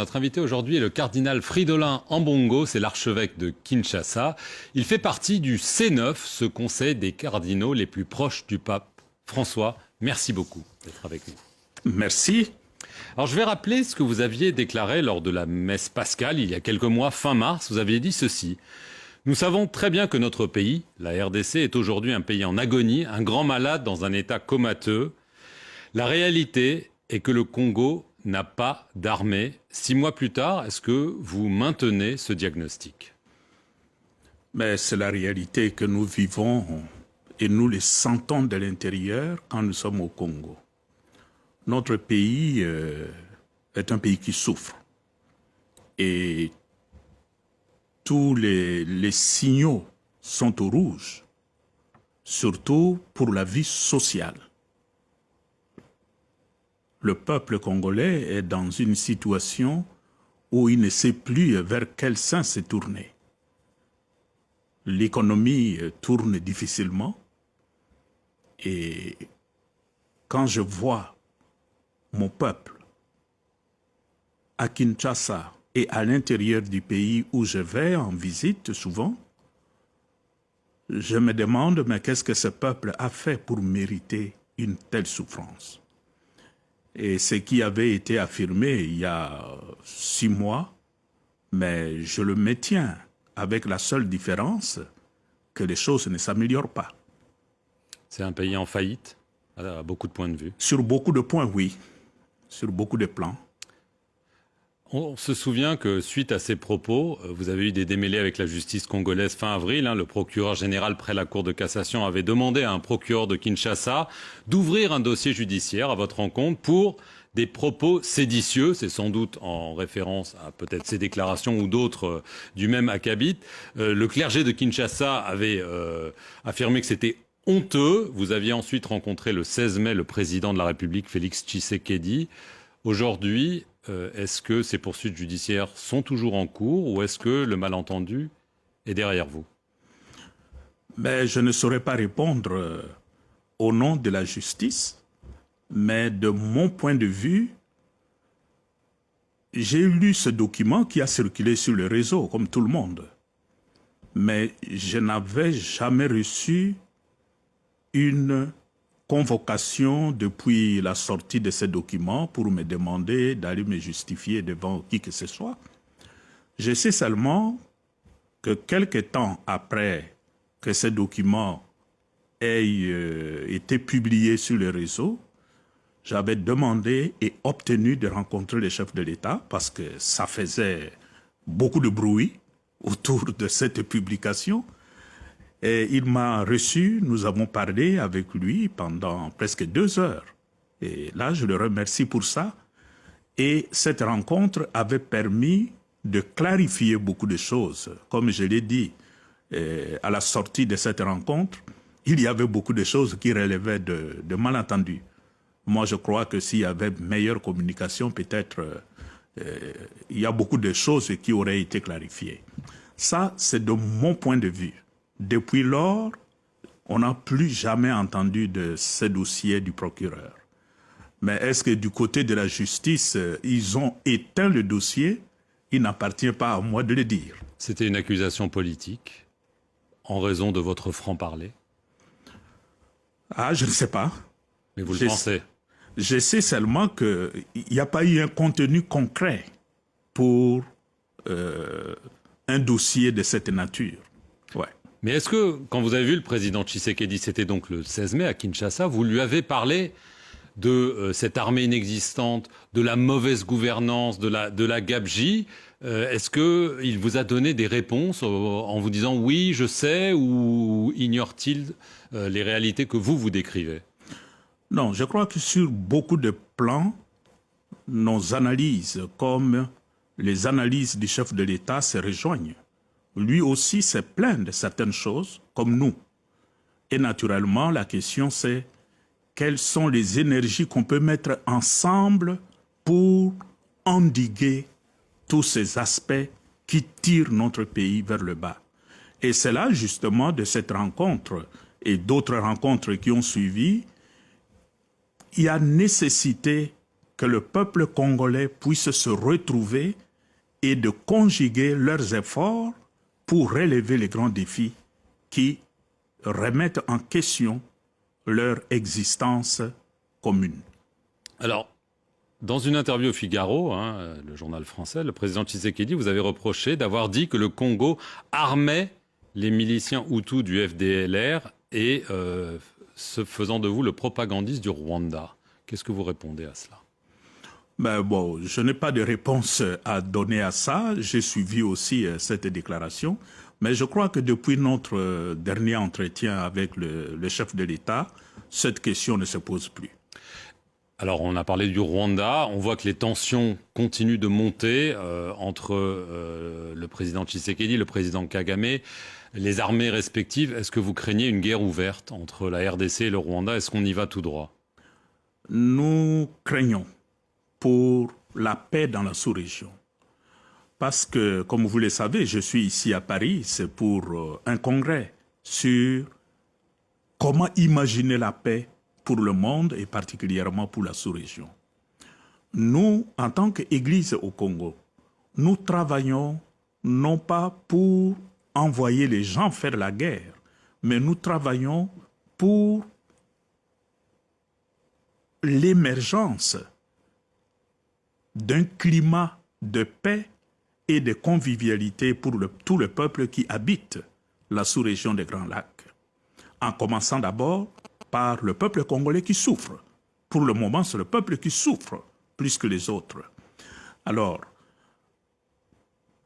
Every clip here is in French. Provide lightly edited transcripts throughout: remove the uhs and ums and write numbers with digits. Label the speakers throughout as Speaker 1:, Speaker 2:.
Speaker 1: notre invité aujourd'hui est le cardinal Fridolin Ambongo, c'est l'archevêque de Kinshasa. Il fait partie du C9, ce conseil des cardinaux les plus proches du pape François. Merci beaucoup d'être avec nous.
Speaker 2: Merci.
Speaker 1: Alors je vais rappeler ce que vous aviez déclaré lors de la messe pascale il y a quelques mois, fin mars. Vous aviez dit ceci. Nous savons très bien que notre pays, la RDC, est aujourd'hui un pays en agonie, un grand malade dans un état comateux. La réalité est que le Congo n'a pas d'armée. 6 mois plus tard, est-ce que vous maintenez ce diagnostic?
Speaker 2: Mais c'est la réalité que nous vivons et nous le sentons de l'intérieur quand nous sommes au Congo. Notre pays est un pays qui souffre. Et tous les signaux sont au rouge, surtout pour la vie sociale. Le peuple congolais est dans une situation où il ne sait plus vers quel sens se tourner. L'économie tourne difficilement et quand je vois mon peuple à Kinshasa et à l'intérieur du pays où je vais en visite souvent, je me demande mais qu'est-ce que ce peuple a fait pour mériter une telle souffrance? Et ce qui avait été affirmé il y a 6 mois, mais je le maintiens avec la seule différence que les choses ne s'améliorent pas.
Speaker 1: C'est un pays en faillite, à beaucoup de points de vue.
Speaker 2: Sur beaucoup de points, oui. Sur beaucoup de plans.
Speaker 1: On se souvient que suite à ces propos, vous avez eu des démêlés avec la justice congolaise fin avril. Le procureur général près la Cour de cassation avait demandé à un procureur de Kinshasa d'ouvrir un dossier judiciaire à votre encontre pour des propos séditieux. C'est sans doute en référence à peut-être ces déclarations ou d'autres du même acabit. Le clergé de Kinshasa avait affirmé que c'était honteux. Vous aviez ensuite rencontré le 16 mai le président de la République, Félix Tshisekedi. Aujourd'hui, est-ce que ces poursuites judiciaires sont toujours en cours ou est-ce que le malentendu est derrière vous?
Speaker 2: Mais je ne saurais pas répondre au nom de la justice, mais de mon point de vue, j'ai lu ce document qui a circulé sur le réseau, comme tout le monde. Mais je n'avais jamais reçu une convocation depuis la sortie de ces documents pour me demander d'aller me justifier devant qui que ce soit. Je sais seulement que quelque temps après que ces documents aient été publiés sur le réseau, j'avais demandé et obtenu de rencontrer le chef de l'État parce que ça faisait beaucoup de bruit autour de cette publication. Et il m'a reçu, nous avons parlé avec lui pendant presque 2 heures. Et là, je le remercie pour ça. Et cette rencontre avait permis de clarifier beaucoup de choses. Comme je l'ai dit, à la sortie de cette rencontre, il y avait beaucoup de choses qui relevaient de malentendus. Moi, je crois que s'il y avait meilleure communication, peut-être il y a beaucoup de choses qui auraient été clarifiées. Ça, c'est de mon point de vue. Depuis lors, on n'a plus jamais entendu de ce dossier du procureur. Mais est-ce que du côté de la justice, ils ont éteint le dossier? Il n'appartient pas à moi de le dire.
Speaker 1: C'était une accusation politique en raison de votre franc-parler?
Speaker 2: Ah, je ne sais pas.
Speaker 1: Mais vous le pensez?
Speaker 2: Je sais seulement qu'il n'y a pas eu un contenu concret pour un dossier de cette nature. Ouais.
Speaker 1: Mais est-ce que, quand vous avez vu le président Tshisekedi, c'était donc le 16 mai à Kinshasa, vous lui avez parlé de cette armée inexistante, de la mauvaise gouvernance, de la gabegie? Est-ce qu'il vous a donné des réponses en vous disant « oui, je sais » ou ignore-t-il les réalités que vous décrivez?
Speaker 2: Non, je crois que sur beaucoup de plans, nos analyses, comme les analyses du chef de l'État, se rejoignent. Lui aussi s'est plaint de certaines choses, comme nous. Et naturellement, la question c'est quelles sont les énergies qu'on peut mettre ensemble pour endiguer tous ces aspects qui tirent notre pays vers le bas. Et c'est là justement de cette rencontre et d'autres rencontres qui ont suivi, il y a nécessité que le peuple congolais puisse se retrouver et de conjuguer leurs efforts pour relever les grands défis qui remettent en question leur existence commune.
Speaker 1: Alors, dans une interview au Figaro, le journal français, le président Tshisekedi, vous avez reproché d'avoir dit que le Congo armait les miliciens Hutus du FDLR et se faisant de vous le propagandiste du Rwanda. Qu'est-ce que vous répondez à cela?
Speaker 2: Je n'ai pas de réponse à donner à ça. J'ai suivi aussi cette déclaration. Mais je crois que depuis notre dernier entretien avec le chef de l'État, cette question ne se pose plus.
Speaker 1: Alors, on a parlé du Rwanda. On voit que les tensions continuent de monter entre le président Tshisekedi, le président Kagame, les armées respectives. Est-ce que vous craignez une guerre ouverte entre la RDC et le Rwanda? Est-ce qu'on y va tout droit?
Speaker 2: Nous craignons pour la paix dans la sous-région. Parce que, comme vous le savez, je suis ici à Paris, c'est pour un congrès sur comment imaginer la paix pour le monde et particulièrement pour la sous-région. Nous, en tant qu'Église au Congo, nous travaillons non pas pour envoyer les gens faire la guerre, mais nous travaillons pour l'émergence d'un climat de paix et de convivialité pour tout le peuple qui habite la sous-région des Grands Lacs. En commençant d'abord par le peuple congolais qui souffre. Pour le moment, c'est le peuple qui souffre plus que les autres. Alors,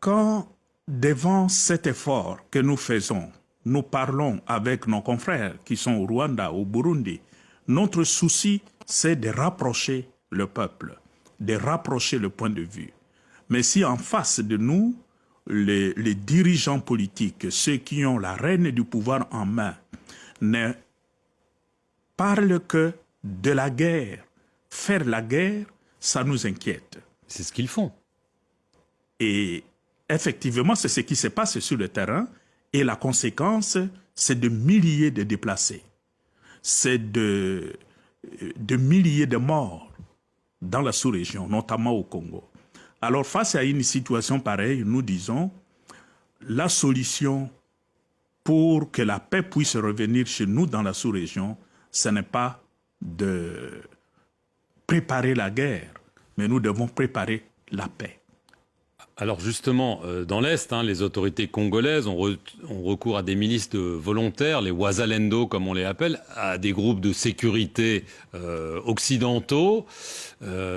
Speaker 2: quand devant cet effort que nous faisons, nous parlons avec nos confrères qui sont au Rwanda, au Burundi, notre souci, c'est de rapprocher le peuple, de rapprocher le point de vue. Mais si en face de nous, les dirigeants politiques, ceux qui ont la rêne du pouvoir en main, ne parlent que de la guerre, faire la guerre, ça nous inquiète.
Speaker 1: C'est ce qu'ils font.
Speaker 2: Et effectivement, c'est ce qui se passe sur le terrain. Et la conséquence, c'est de milliers de déplacés. C'est de milliers de morts dans la sous-région, notamment au Congo. Alors, face à une situation pareille, nous disons, la solution pour que la paix puisse revenir chez nous dans la sous-région, ce n'est pas de préparer la guerre, mais nous devons préparer la paix.
Speaker 1: Alors justement, dans l'Est, les autorités congolaises ont recours à des milices de volontaires, les Wazalendo comme on les appelle, à des groupes de sécurité occidentaux.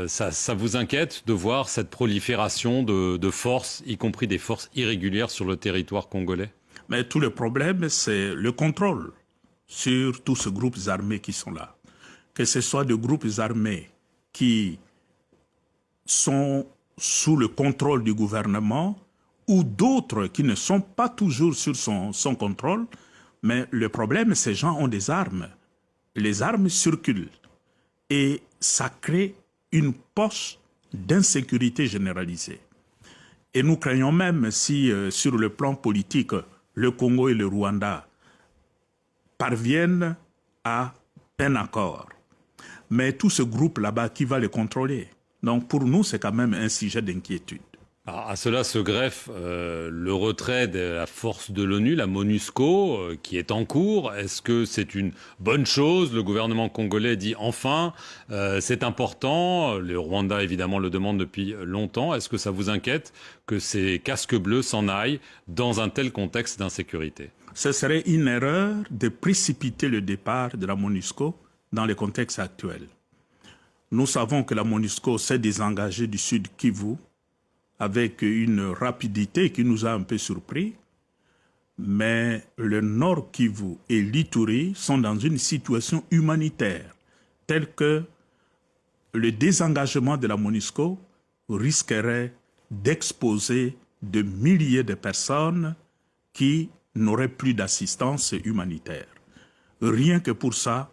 Speaker 1: Ça vous inquiète de voir cette prolifération de forces, y compris des forces irrégulières sur le territoire congolais?
Speaker 2: Mais tout le problème, c'est le contrôle sur tous ces groupes armés qui sont là. Que ce soit des groupes armés qui sont sous le contrôle du gouvernement ou d'autres qui ne sont pas toujours sur son contrôle. Mais le problème, ces gens ont des armes. Les armes circulent. Et ça crée une poche d'insécurité généralisée. Et nous craignons même si, sur le plan politique, le Congo et le Rwanda parviennent à un accord. Mais tout ce groupe là-bas, qui va les contrôler? Donc pour nous, c'est quand même un sujet d'inquiétude.
Speaker 1: À cela se greffe le retrait de la force de l'ONU, la MONUSCO, qui est en cours. Est-ce que c'est une bonne chose? Le gouvernement congolais dit enfin, c'est important. Le Rwanda, évidemment, le demande depuis longtemps. Est-ce que ça vous inquiète que ces casques bleus s'en aillent dans un tel contexte d'insécurité?
Speaker 2: Ce serait une erreur de précipiter le départ de la MONUSCO dans le contexte actuel. Nous savons que la MONUSCO s'est désengagée du Sud Kivu avec une rapidité qui nous a un peu surpris. Mais le Nord Kivu et l'Ituri sont dans une situation humanitaire telle que le désengagement de la MONUSCO risquerait d'exposer de milliers de personnes qui n'auraient plus d'assistance humanitaire. Rien que pour ça,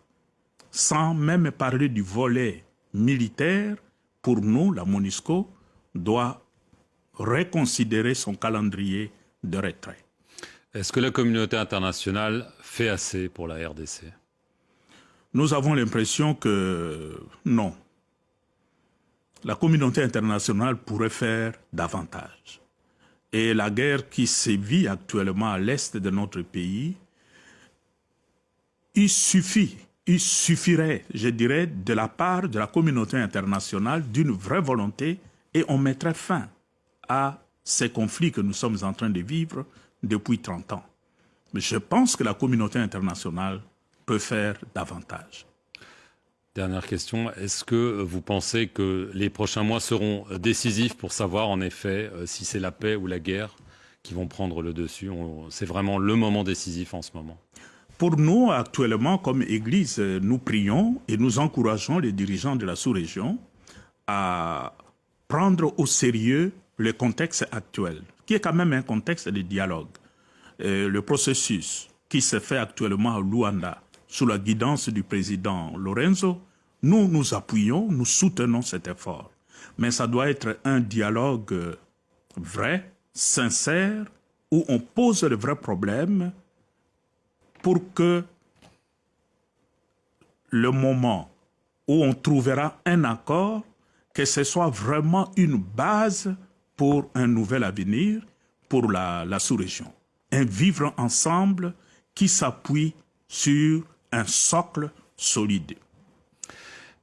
Speaker 2: sans même parler du volet militaire, pour nous, la MONUSCO doit reconsidérer son calendrier de retrait.
Speaker 1: Est-ce que la communauté internationale fait assez pour la RDC?
Speaker 2: Nous avons l'impression que non. la communauté internationale pourrait faire davantage. Et la guerre qui sévit actuellement à l'est de notre pays, il suffirait, je dirais, de la part de la communauté internationale d'une vraie volonté et on mettrait fin à ces conflits que nous sommes en train de vivre depuis 30 ans. Mais je pense que la communauté internationale peut faire davantage.
Speaker 1: Dernière question, est-ce que vous pensez que les prochains mois seront décisifs pour savoir en effet si c'est la paix ou la guerre qui vont prendre le dessus? C'est vraiment le moment décisif en ce moment.
Speaker 2: Pour nous, actuellement, comme Église, nous prions et nous encourageons les dirigeants de la sous-région à prendre au sérieux le contexte actuel, qui est quand même un contexte de dialogue. Le processus qui se fait actuellement à Luanda, sous la guidance du président Lorenzo, nous appuyons, nous soutenons cet effort. Mais ça doit être un dialogue vrai, sincère, où on pose de vrais problèmes pour que le moment où on trouvera un accord, que ce soit vraiment une base pour un nouvel avenir pour la sous-région. Un vivre ensemble qui s'appuie sur un socle solide.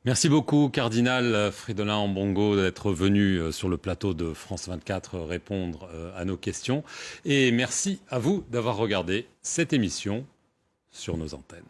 Speaker 1: Merci beaucoup, Cardinal Fridolin Ambongo, d'être venu sur le plateau de France 24 répondre à nos questions. Et merci à vous d'avoir regardé cette émission sur nos antennes.